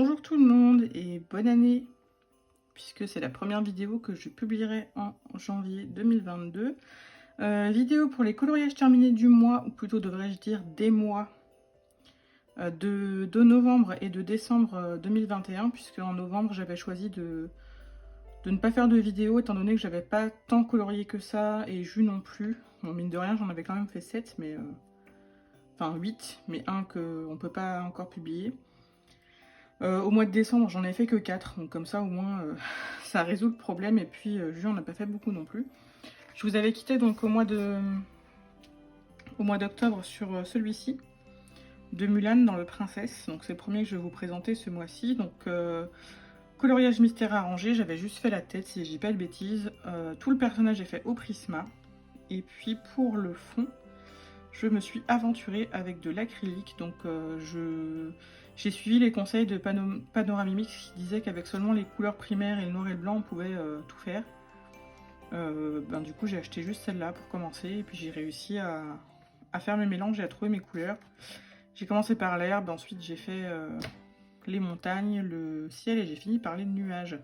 Bonjour tout le monde et bonne année, puisque c'est la première vidéo que je publierai en janvier 2022. Vidéo pour les coloriages terminés du mois, ou plutôt devrais-je dire des mois de novembre et de décembre 2021, puisque en novembre j'avais choisi de ne pas faire de vidéo étant donné que j'avais pas tant colorié que ça et Jus non plus. Bon, mine de rien, j'en avais quand même fait 7, mais enfin 8, mais un qu'on peut pas encore publier. Au mois de décembre, j'en ai fait que 4, donc comme ça au moins ça résout le problème. Et puis Jus, on n'a pas fait beaucoup non plus. Je vous avais quitté donc au mois d'octobre sur celui-ci de Mulan dans le Princesse. Donc c'est le premier que je vais vous présenter ce mois-ci. Donc coloriage mystère arrangé, j'avais juste fait la tête si je dis pas de bêtises. Tout le personnage est fait au Prisma. Et puis pour le fond, je me suis aventurée avec de l'acrylique. Donc j'ai suivi les conseils de Panoramimix qui disaient qu'avec seulement les couleurs primaires et le noir et le blanc, on pouvait tout faire. Du coup, j'ai acheté juste celle-là pour commencer. Et puis j'ai réussi à faire mes mélanges et à trouver mes couleurs. J'ai commencé par l'herbe, ensuite j'ai fait les montagnes, le ciel et j'ai fini par les nuages.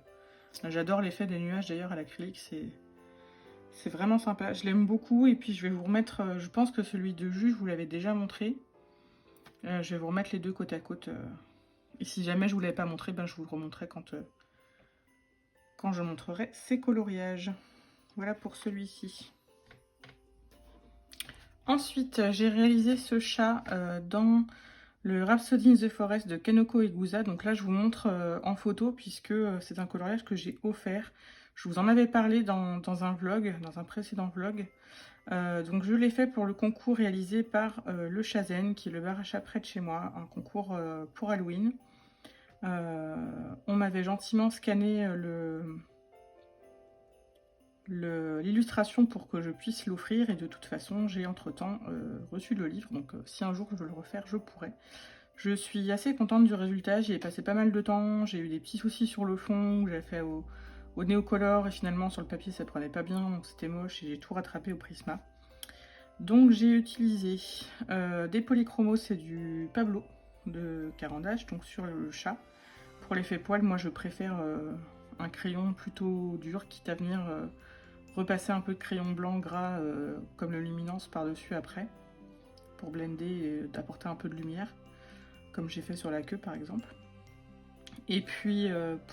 J'adore l'effet des nuages d'ailleurs à l'acrylique, c'est vraiment sympa. Je l'aime beaucoup et puis je vais vous remettre, je pense que celui de Jus, je vous l'avais déjà montré. Je vais vous remettre les deux côte à côte. Et si jamais je ne vous l'avais pas montré, ben, je vous le remontrerai quand je montrerai ces coloriages. Voilà pour celui-ci. Ensuite, j'ai réalisé ce chat dans le Rhapsody in the Forest de Kanoko Egusa. Donc là, je vous montre en photo puisque c'est un coloriage que j'ai offert. Je vous en avais parlé dans un vlog, dans un précédent vlog. Donc je l'ai fait pour le concours réalisé par le Chazen, qui est le bar à chat près de chez moi, un concours pour Halloween. On m'avait gentiment scanné l'illustration pour que je puisse l'offrir et de toute façon j'ai entre-temps reçu le livre, donc si un jour je veux le refaire, je pourrais. Je suis assez contente du résultat, j'y ai passé pas mal de temps, j'ai eu des petits soucis sur le fond, j'ai fait au néocolor et finalement sur le papier ça prenait pas bien, donc c'était moche et j'ai tout rattrapé au Prisma. Donc j'ai utilisé des polychromos, c'est du Pablo de Carandache, donc sur le chat. Pour l'effet poil, moi je préfère un crayon plutôt dur, quitte à venir repasser un peu de crayon blanc gras comme le luminance par-dessus après, pour blender et d'apporter un peu de lumière, comme j'ai fait sur la queue par exemple. Et puis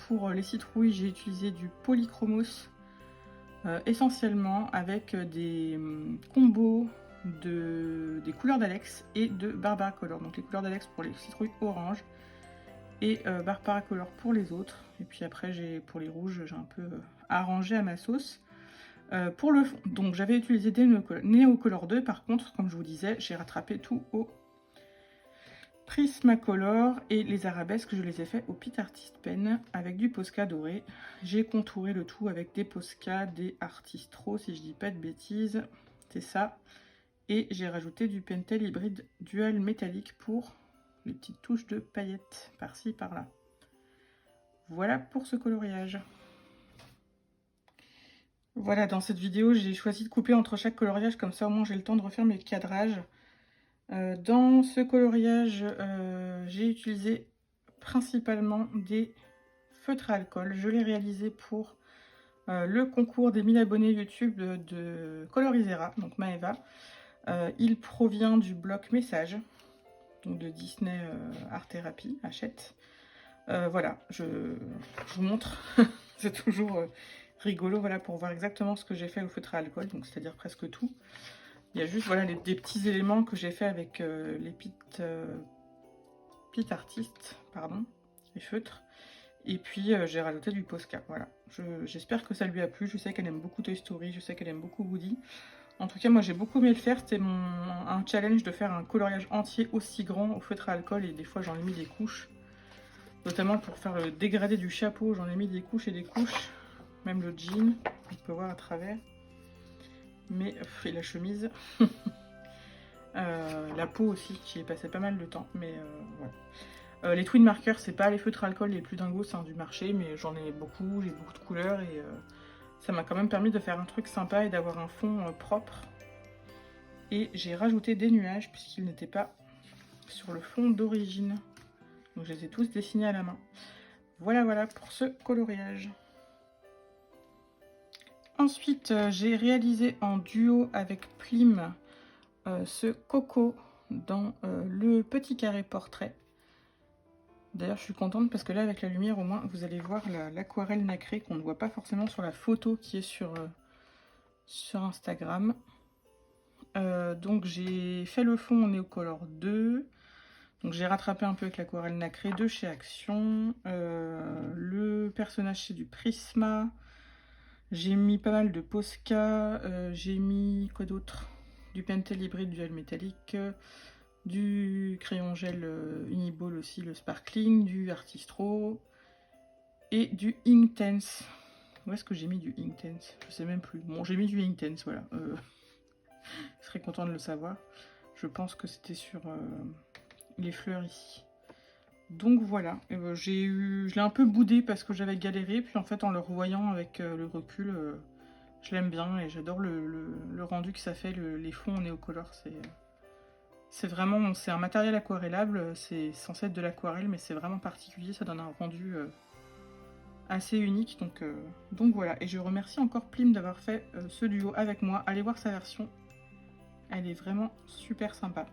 pour les citrouilles, j'ai utilisé du polychromos essentiellement avec des combos des couleurs d'Alex et de Barbara Color. Donc les couleurs d'Alex pour les citrouilles orange et Barbara Color pour les autres. Et puis après, pour les rouges, j'ai un peu arrangé à ma sauce. Pour le fond, donc j'avais utilisé des Neocolor 2, par contre, comme je vous disais, j'ai rattrapé tout au Prismacolor et les arabesques, je les ai fait au Pit Artist Pen avec du Posca doré. J'ai contouré le tout avec des Posca, des Artistro, si je dis pas de bêtises, c'est ça. Et j'ai rajouté du Pentel hybride dual métallique pour les petites touches de paillettes par-ci par-là. Voilà pour ce coloriage. Voilà, dans cette vidéo, j'ai choisi de couper entre chaque coloriage, comme ça au moins j'ai le temps de refaire mes cadrages. Dans ce coloriage, j'ai utilisé principalement des feutres à alcool. Je l'ai réalisé pour le concours des 1000 abonnés YouTube de Colorisera, donc Maeva. Il provient du bloc Message, donc de Disney Art Therapy, Hachette. Voilà, je vous montre, c'est toujours rigolo, voilà, pour voir exactement ce que j'ai fait au feutre à alcool, donc c'est-à-dire presque tout. Il y a juste voilà, des petits éléments que j'ai fait avec les Pit Artist, pardon, les feutres. Et puis j'ai rajouté du Posca, voilà. J'espère que ça lui a plu, je sais qu'elle aime beaucoup Toy Story, je sais qu'elle aime beaucoup Woody. En tout cas, moi j'ai beaucoup aimé le faire, c'était un challenge de faire un coloriage entier aussi grand au feutre à alcool et des fois j'en ai mis des couches. Notamment pour faire le dégradé du chapeau, j'en ai mis des couches et des couches. Même le jean, on peut voir à travers. Mais, et la chemise. La peau aussi, j'y ai passé pas mal de temps. Mais voilà. Les twin markers, c'est pas les feutres alcool les plus dingos du marché, mais j'en ai beaucoup, j'ai beaucoup de couleurs et ça m'a quand même permis de faire un truc sympa et d'avoir un fond propre. Et j'ai rajouté des nuages puisqu'ils n'étaient pas sur le fond d'origine. Donc je les ai tous dessinés à la main. Voilà, voilà pour ce coloriage. Ensuite, j'ai réalisé en duo avec Plim ce coco dans le petit carré portrait. D'ailleurs, je suis contente parce que là, avec la lumière, au moins, vous allez voir l'aquarelle nacrée qu'on ne voit pas forcément sur la photo qui est sur Instagram. Donc, j'ai fait le fond en Neocolor 2. Donc, j'ai rattrapé un peu avec l'aquarelle nacrée de chez Action. Le personnage, c'est du Prisma. J'ai mis pas mal de Posca. J'ai mis quoi d'autre? Du Pentel hybride, du gel métallique. Du crayon gel Uniball aussi, le Sparkling, du Artistro et du Inktense. Où est-ce que j'ai mis du Inktense? Je sais même plus. Bon, j'ai mis du Inktense, voilà. Je serais content de le savoir. Je pense que c'était sur les fleurs ici. Donc voilà, je l'ai un peu boudé parce que j'avais galéré, puis en fait en le revoyant avec le recul, je l'aime bien et j'adore le rendu que ça fait, les fonds en néocolor, c'est vraiment, c'est un matériel aquarellable, c'est censé être de l'aquarelle, mais c'est vraiment particulier, ça donne un rendu assez unique, donc voilà. Et je remercie encore Plim d'avoir fait ce duo avec moi. Allez voir sa version, elle est vraiment super sympa.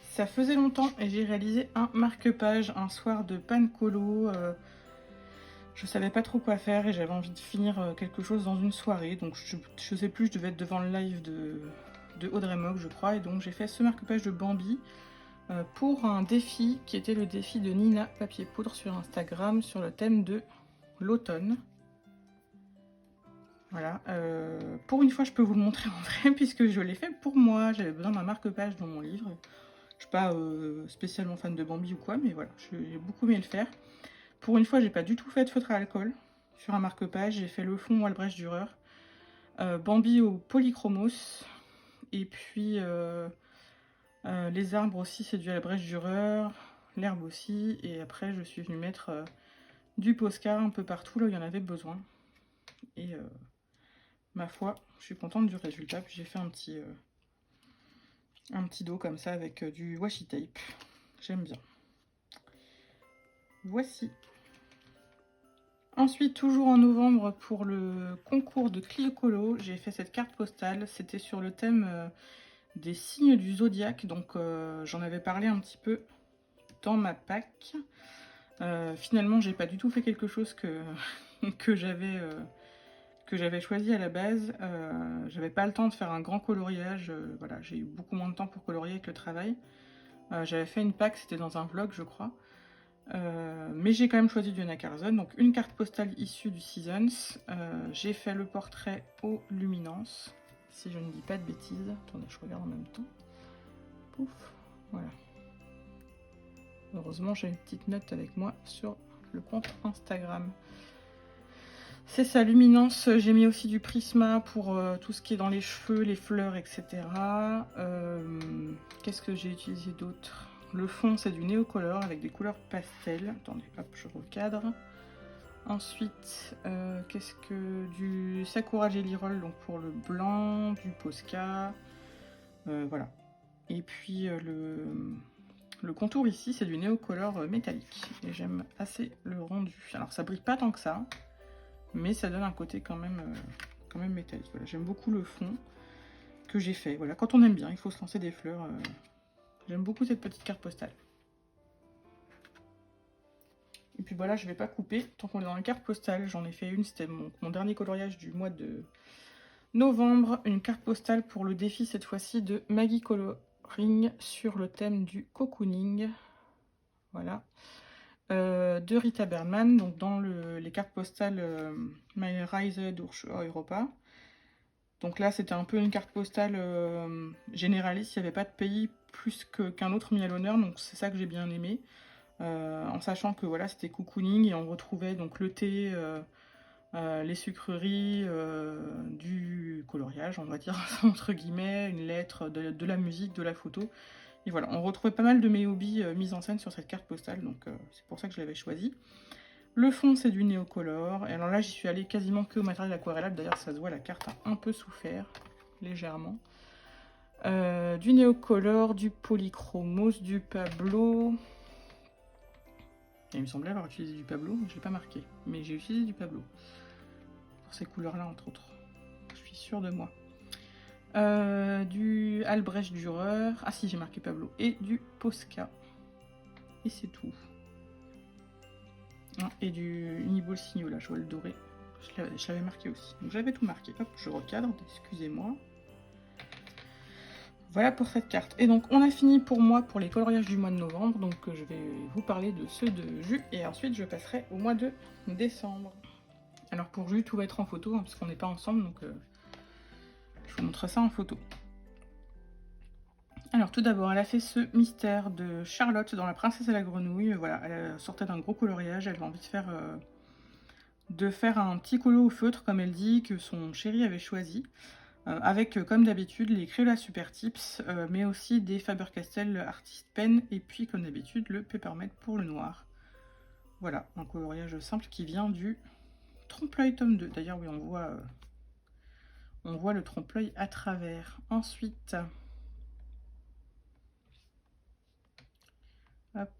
Ça faisait longtemps et j'ai réalisé un marque-page un soir de panne colo. Je savais pas trop quoi faire et j'avais envie de finir quelque chose dans une soirée, donc je sais plus, je devais être devant le live de Audrey Mock, je crois, et donc j'ai fait ce marque-page de Bambi pour un défi qui était le défi de Nina Papier Poudre sur Instagram sur le thème de l'automne. Voilà, pour une fois je peux vous le montrer en vrai puisque je l'ai fait pour moi, j'avais besoin d'un marque-page dans mon livre. Je suis pas spécialement fan de Bambi ou quoi, mais voilà, j'ai beaucoup aimé le faire. Pour une fois, j'ai pas du tout fait de feutre à alcool sur un marque-page, j'ai fait le fond Albrecht Dürer, Bambi au polychromos, et puis les arbres aussi, c'est du Albrecht Dürer, l'herbe aussi, et après je suis venue mettre du Posca un peu partout là où il y en avait besoin. Et ma foi, je suis contente du résultat. Puis j'ai fait un petit dos comme ça avec du washi tape. J'aime bien. Voici. Ensuite, toujours en novembre, pour le concours de Clio Colo, j'ai fait cette carte postale. C'était sur le thème des signes du zodiaque. Donc j'en avais parlé un petit peu dans ma pack. Finalement, j'ai pas du tout fait quelque chose que j'avais choisi à la base. J'avais pas le temps de faire un grand coloriage. Voilà, j'ai eu beaucoup moins de temps pour colorier avec le travail. J'avais fait une pack, c'était dans un vlog, je crois. Mais j'ai quand même choisi du Anna Carlson, donc une carte postale issue du Seasons. J'ai fait le portrait aux luminances, si je ne dis pas de bêtises. Attendez, je regarde en même temps. Pouf, voilà. Heureusement, j'ai une petite note avec moi sur le compte Instagram. C'est ça, luminance. J'ai mis aussi du Prisma pour tout ce qui est dans les cheveux, les fleurs, etc. Qu'est-ce que j'ai utilisé d'autre? Le fond, c'est du Neocolor avec des couleurs pastel. Attendez, hop, je recadre. Ensuite, qu'est-ce que... du Sakura Jelly Roll, donc pour le blanc, du Posca. Voilà. Et puis, le contour ici, c'est du Neocolor métallique. Et j'aime assez le rendu. Alors, ça brille pas tant que ça, mais ça donne un côté quand même métallique. Voilà, j'aime beaucoup le fond que j'ai fait. Voilà, quand on aime bien, il faut se lancer des fleurs. J'aime beaucoup cette petite carte postale. Et puis voilà, je vais pas couper tant qu'on est dans la carte postale. J'en ai fait une, c'était mon dernier coloriage du mois de novembre. Une carte postale pour le défi cette fois-ci de Maggie Coloring sur le thème du cocooning. Voilà. De Rita Berman, donc dans les cartes postales My Reise durch Europa. Donc là, c'était un peu une carte postale généraliste, il n'y avait pas de pays plus qu'un autre mis à l'honneur, donc c'est ça que j'ai bien aimé. En sachant que voilà, c'était cocooning et on retrouvait donc le thé, les sucreries, du coloriage, on va dire, entre guillemets, une lettre, de la musique, de la photo. Et voilà, on retrouvait pas mal de mes hobbies mis en scène sur cette carte postale, donc c'est pour ça que je l'avais choisi. Le fond, c'est du Neocolor. Et alors là, j'y suis allée quasiment que au matériel aquarellable. D'ailleurs, ça se voit, la carte a un peu souffert, légèrement. Du Neocolor, du Polychromos, du Pablo. Il me semblait avoir utilisé du Pablo, mais je ne l'ai pas marqué. Mais j'ai utilisé du Pablo. Pour ces couleurs-là, entre autres. Je suis sûre de moi. Du Albrecht Dürer. Ah si, j'ai marqué Pablo. Et du Posca. Et c'est tout. Et du Uniball Signola, je vois le doré. Je l'avais marqué aussi. Donc j'avais tout marqué. Hop, je recadre, excusez-moi. Voilà pour cette carte. Et donc on a fini pour moi pour les coloriages du mois de novembre. Donc je vais vous parler de ceux de Jus. Et ensuite je passerai au mois de décembre. Alors pour Jus, tout va être en photo, hein, parce qu'on n'est pas ensemble. Donc je vous montre ça en photo. Alors tout d'abord, elle a fait ce mystère de Charlotte dans La Princesse et la Grenouille. Voilà, elle sortait d'un gros coloriage. Elle avait envie de faire un petit colo au feutre, comme elle dit, que son chéri avait choisi. Avec, comme d'habitude, les Crayola Super Tips, mais aussi des Faber-Castell Artist Pen, et puis, comme d'habitude, le Peppermint pour le noir. Voilà, un coloriage simple qui vient du Trompe-l'œil tome 2. D'ailleurs, oui, on voit le trompe-l'œil à travers. Ensuite, hop.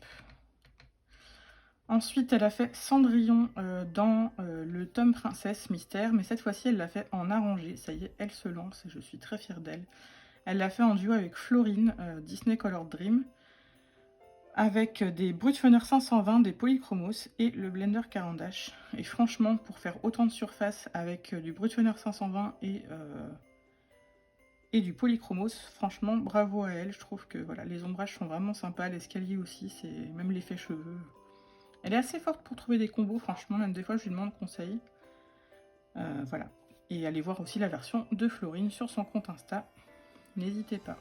Ensuite, elle a fait Cendrillon dans le tome Princesse Mystère, mais cette fois-ci, elle l'a fait en arrangé. Ça y est, elle se lance et je suis très fière d'elle. Elle l'a fait en duo avec Florine, Disney Colored Dream, avec des Brutfunner 520, des Polychromos et le Blender Caran d'Ache. Et franchement, pour faire autant de surface avec du Brutfunner 520 et du Polychromos, franchement, bravo à elle. Je trouve que voilà, les ombrages sont vraiment sympas, l'escalier aussi, c'est même l'effet cheveux. Elle est assez forte pour trouver des combos, franchement, même des fois je lui demande conseil. Voilà. Et allez voir aussi la version de Florine sur son compte Insta. N'hésitez pas.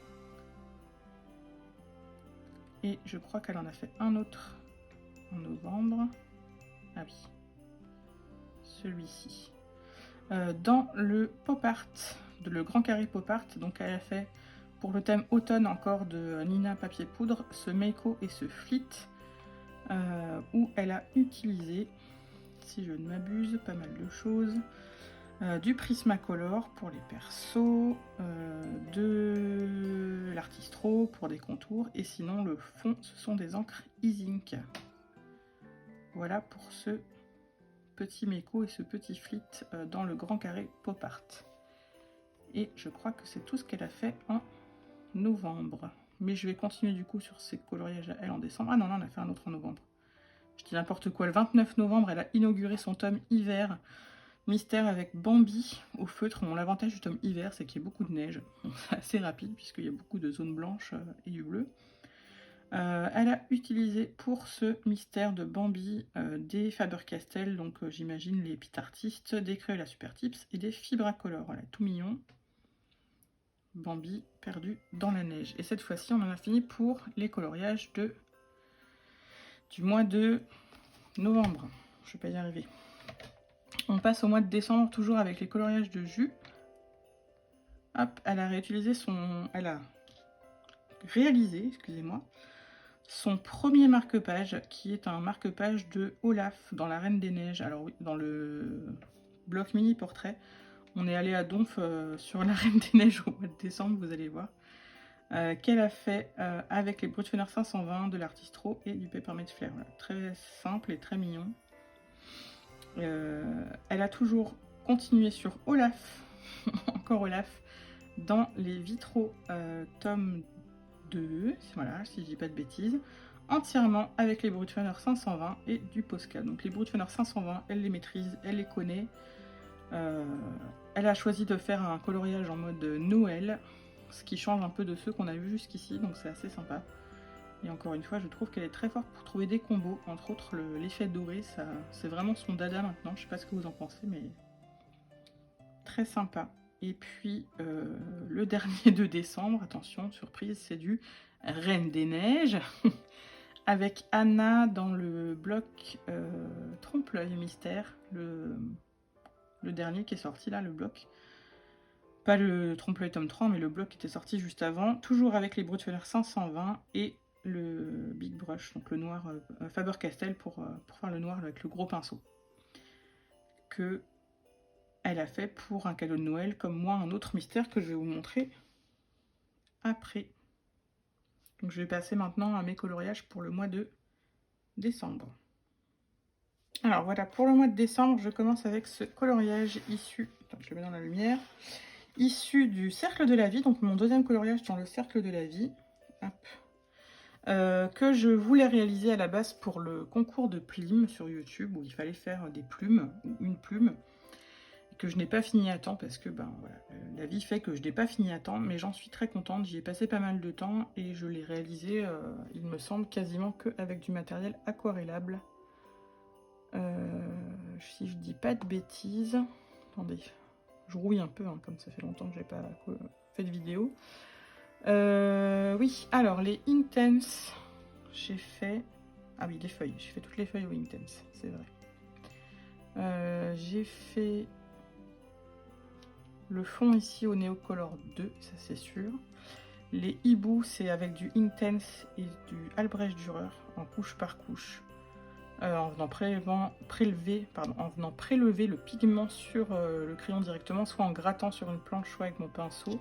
Et je crois qu'elle en a fait un autre en novembre. Ah oui. Celui-ci. Dans le pop art, le grand carré pop art, donc elle a fait pour le thème automne encore de Nina Papier Poudre, ce Meiko et ce Fleet, où elle a utilisé, si je ne m'abuse, pas mal de choses. Du Prismacolor pour les persos, de l'Artistro pour des contours, et sinon le fond ce sont des encres e-ink. Voilà pour ce petit Meiko et ce petit Fleet dans le grand carré pop art. Et je crois que c'est tout ce qu'elle a fait en novembre. Mais je vais continuer du coup sur ses coloriages à elle en décembre. Ah non, non, on a fait un autre en novembre. Je dis n'importe quoi. Le 29 novembre, elle a inauguré son tome hiver Mystère avec Bambi au feutre. Bon, l'avantage du tome hiver, c'est qu'il y a beaucoup de neige. C'est assez rapide puisqu'il y a beaucoup de zones blanches et du bleu. Elle a utilisé pour ce mystère de Bambi des Faber-Castell, donc j'imagine les Pit Artistes, des Crayola Super Tips et des Fibracolor. Voilà, tout mignon. Bambi perdu dans la neige. Et cette fois-ci, on en a fini pour les coloriages du mois de novembre. Je ne vais pas y arriver. On passe au mois de décembre, toujours avec les coloriages de Jus. Hop, elle a réutilisé elle a réalisé, excusez-moi, son premier marque-page, qui est un marque-page de Olaf dans La Reine des Neiges. Alors oui, dans le bloc mini portrait, on est allé à Donf sur La Reine des Neiges au mois de décembre, vous allez voir. Qu'elle a fait avec les Brutfunner 520 de l'Artistro et du Peppermint Flare. Voilà, très simple et très mignon. Elle a toujours continué sur Olaf, encore Olaf, dans les vitraux tome 2, voilà, si je dis pas de bêtises, entièrement avec les Brutfunner 520 et du Posca. Donc les Brutfunner 520, elle les maîtrise, elle les connaît. Elle a choisi de faire un coloriage en mode Noël, ce qui change un peu de ceux qu'on a vus jusqu'ici, donc c'est assez sympa. Et encore une fois, je trouve qu'elle est très forte pour trouver des combos, entre autres l'effet doré, c'est vraiment son dada maintenant, je sais pas ce que vous en pensez, mais très sympa. Et puis le dernier de décembre, attention, surprise, c'est du Reine des Neiges, avec Anna dans le bloc Trompe-l'œil Mystère, le dernier qui est sorti là, le bloc. Pas le Trompe-l'œil tome 3, mais le bloc qui était sorti juste avant, toujours avec les Brutfunner 520 et le Big Brush, donc le noir Faber-Castell pour faire le noir avec le gros pinceau. Que elle a fait pour un cadeau de Noël, comme moi, un autre mystère que je vais vous montrer après. Donc je vais passer maintenant à mes coloriages pour le mois de décembre. Alors voilà, pour le mois de décembre, je commence avec ce coloriage issu, attends, je le mets dans la lumière, issu du Cercle de la Vie, donc mon deuxième coloriage dans le Cercle de la Vie, hop. Que je voulais réaliser à la base pour le concours de plumes sur YouTube, où il fallait faire des plumes, ou une plume, que je n'ai pas fini à temps, parce que ben, voilà, la vie fait que je n'ai pas fini à temps, mais j'en suis très contente, j'y ai passé pas mal de temps, et je l'ai réalisé, il me semble, quasiment qu'avec du matériel aquarellable. Si je dis pas de bêtises, attendez, je rouille un peu, hein, comme ça fait longtemps que j'ai pas fait de vidéo. Oui, alors les Inktense, j'ai fait... Ah oui, les feuilles, j'ai fait toutes les feuilles aux Inktense, c'est vrai. J'ai fait le fond ici au Neocolor 2, ça c'est sûr. Les hiboux, c'est avec du Inktense et du Albrecht Dürer en couche par couche. En venant prélever le pigment sur le crayon directement, soit en grattant sur une planche, soit avec mon pinceau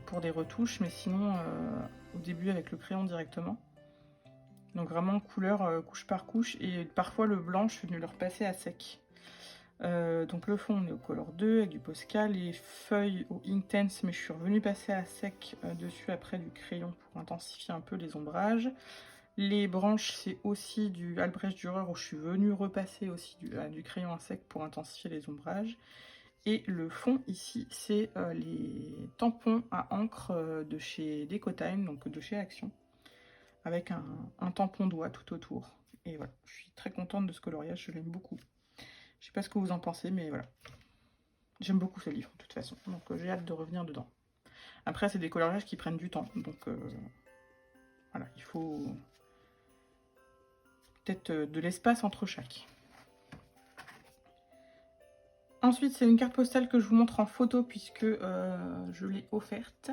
pour des retouches, mais sinon au début avec le crayon directement. Donc vraiment couleur couche par couche, et parfois le blanc, je suis venue le repasser à sec. Donc le fond on est au Color 2 avec du Posca, les feuilles au Inktense, mais je suis revenue passer à sec dessus après du crayon pour intensifier un peu les ombrages. Les branches, c'est aussi du Albrecht Dürer où je suis venue repasser aussi du crayon à sec pour intensifier les ombrages. Et le fond ici, c'est les tampons à encre de chez Decotime, donc de chez Action, avec un tampon doigt tout autour. Et voilà, je suis très contente de ce coloriage, je l'aime beaucoup. Je sais pas ce que vous en pensez, mais voilà. J'aime beaucoup ce livre, de toute façon, donc j'ai hâte de revenir dedans. Après, c'est des coloriages qui prennent du temps, donc voilà, il faut... peut-être de l'espace entre chaque. Ensuite, c'est une carte postale que je vous montre en photo puisque je l'ai offerte,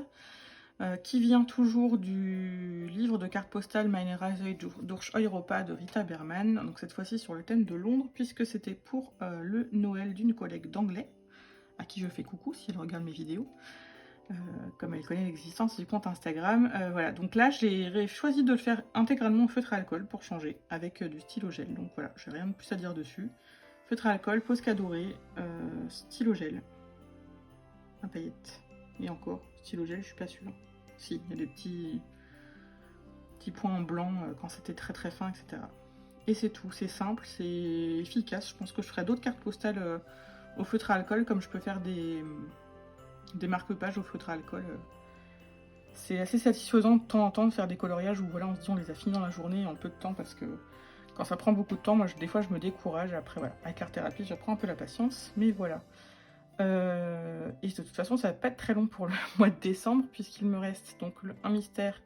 qui vient toujours du livre de cartes postales Meine Reise durch Europa de Rita Berman, donc cette fois-ci sur le thème de Londres, puisque c'était pour le Noël d'une collègue d'anglais, à qui je fais coucou si elle regarde mes vidéos, comme elle connaît l'existence du compte Instagram. Voilà, donc là j'ai choisi de le faire intégralement au feutre à alcool pour changer, avec du stylo gel, donc voilà, j'ai rien de plus à dire dessus. Feutre à alcool, Posca doré, stylo gel, un paillette, et encore, stylo gel, je suis pas sûre. Si, il y a des petits points en blanc quand c'était très très fin, etc. Et c'est tout, c'est simple, c'est efficace. Je pense que je ferai d'autres cartes postales au feutre à alcool, comme je peux faire des marque-pages au feutre à alcool. C'est assez satisfaisant de temps en temps de faire des coloriages où voilà, on se dit on les a finis dans la journée en peu de temps, parce que quand ça prend beaucoup de temps, moi des fois je me décourage. Après voilà, avec l'art thérapie j'apprends un peu la patience, mais voilà. Et de toute façon ça va pas être très long pour le mois de décembre, puisqu'il me reste donc un mystère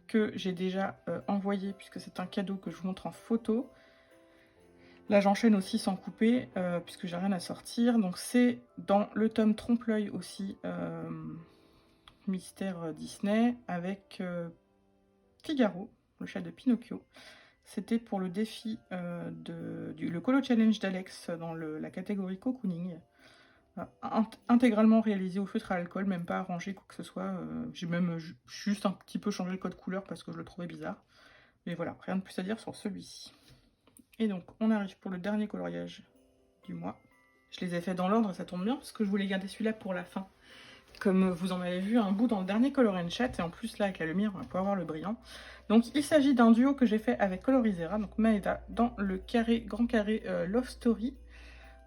que j'ai déjà envoyé, puisque c'est un cadeau que je vous montre en photo. Là j'enchaîne aussi sans couper, puisque j'ai rien à sortir. Donc c'est dans le tome Trompe-l'œil aussi, mystère Disney, avec Figaro, le chat de Pinocchio. C'était pour le défi le Colo Challenge d'Alex dans la catégorie cocooning. Intégralement réalisé au feutre à alcool, même pas arrangé quoi que ce soit. J'ai même juste un petit peu changé le code couleur parce que je le trouvais bizarre. Mais voilà, rien de plus à dire sur celui-ci. Et donc on arrive pour le dernier coloriage du mois. Je les ai fait dans l'ordre, ça tombe bien parce que je voulais garder celui-là pour la fin. Comme vous en avez vu un bout dans le dernier Color & Chat, et en plus là avec la lumière on va pouvoir voir le brillant. Donc il s'agit d'un duo que j'ai fait avec Colorizera, donc Maeda, dans le grand carré Love Story.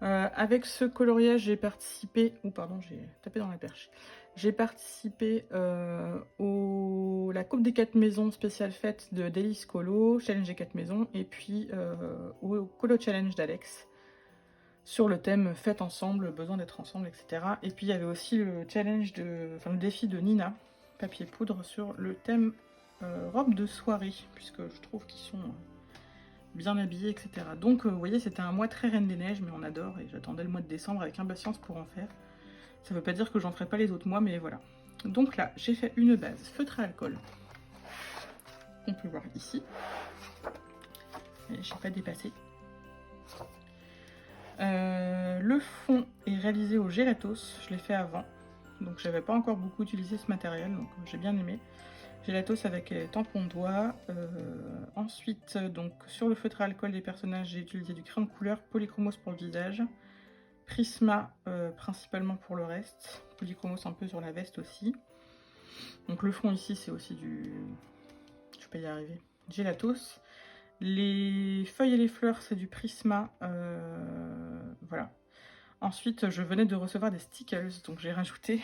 Avec ce coloriage j'ai participé, pardon j'ai tapé dans la perche, j'ai participé la Coupe des 4 maisons spéciale fête de Délice Colo, Challenge des 4 maisons, et puis au Colo Challenge d'Alex, sur le thème Faites ensemble, besoin d'être ensemble, etc. Et puis il y avait aussi le challenge le défi de Nina, papier poudre, sur le thème robe de soirée, puisque je trouve qu'ils sont bien habillés, etc. Donc vous voyez, c'était un mois très Reine des Neiges, mais on adore, et j'attendais le mois de décembre avec impatience pour en faire. Ça veut pas dire que j'en ferai pas les autres mois, mais voilà. Donc là, j'ai fait une base feutre à alcool. On peut voir ici. J'ai pas dépassé. Le fond est réalisé au Gelatos, je l'ai fait avant. donc j'avais pas encore beaucoup utilisé ce matériel, donc j'ai bien aimé. Gelatos avec les tampons de doigts. Ensuite, donc sur le feutre à alcool des personnages, j'ai utilisé du crayon de couleur, Polychromos pour le visage, Prisma principalement pour le reste, Polychromos un peu sur la veste aussi. Donc le fond ici c'est aussi du... je vais pas y arriver. Gelatos. Les feuilles et les fleurs c'est du Prisma. Voilà. Ensuite je venais de recevoir des stickers, donc j'ai rajouté...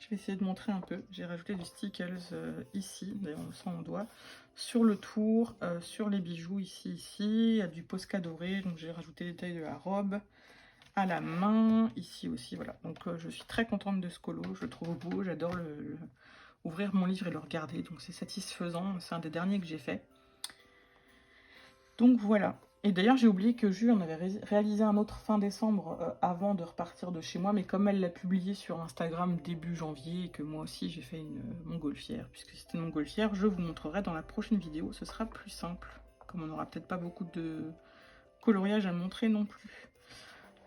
Je vais essayer de montrer un peu. J'ai rajouté du stickers ici, d'ailleurs on le sent en doigt, sur le tour, sur les bijoux ici, il y a du Posca doré, donc j'ai rajouté les détails de la robe, à la main, ici aussi, voilà. Donc je suis très contente de ce colo, je le trouve beau, j'adore ouvrir mon livre et le regarder, donc c'est satisfaisant, c'est un des derniers que j'ai fait. Donc voilà. Et d'ailleurs, j'ai oublié que Jules en avait réalisé un autre fin décembre avant de repartir de chez moi, mais comme elle l'a publié sur Instagram début janvier et que moi aussi j'ai fait une montgolfière, puisque c'était une montgolfière, je vous montrerai dans la prochaine vidéo, ce sera plus simple, comme on n'aura peut-être pas beaucoup de coloriage à montrer non plus.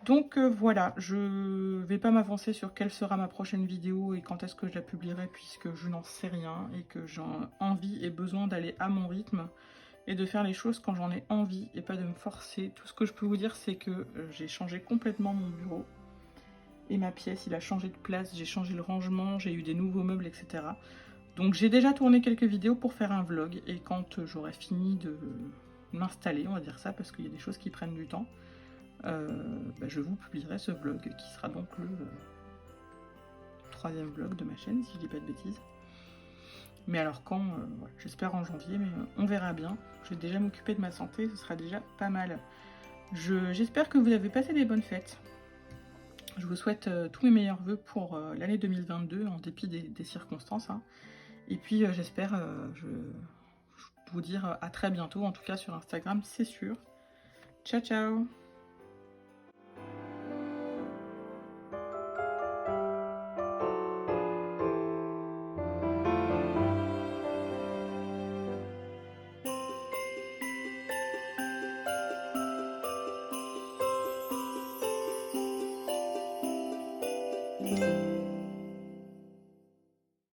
Donc voilà, je vais pas m'avancer sur quelle sera ma prochaine vidéo et quand est-ce que je la publierai, puisque je n'en sais rien et que j'ai envie et besoin d'aller à mon rythme et de faire les choses quand j'en ai envie et pas de me forcer. Tout ce que je peux vous dire, c'est que j'ai changé complètement mon bureau et ma pièce, il a changé de place, j'ai changé le rangement, j'ai eu des nouveaux meubles, etc. Donc j'ai déjà tourné quelques vidéos pour faire un vlog, et quand j'aurai fini de m'installer, on va dire ça, parce qu'il y a des choses qui prennent du temps, je vous publierai ce vlog, qui sera donc le 3e vlog de ma chaîne, si je dis pas de bêtises. Mais alors quand, voilà, j'espère en janvier, mais on verra bien. Je vais déjà m'occuper de ma santé, ce sera déjà pas mal. J'espère que vous avez passé des bonnes fêtes. Je vous souhaite tous mes meilleurs vœux pour l'année 2022, en dépit des circonstances. Hein. Et puis j'espère vous dire à très bientôt, en tout cas sur Instagram, c'est sûr. Ciao, ciao! Thank you.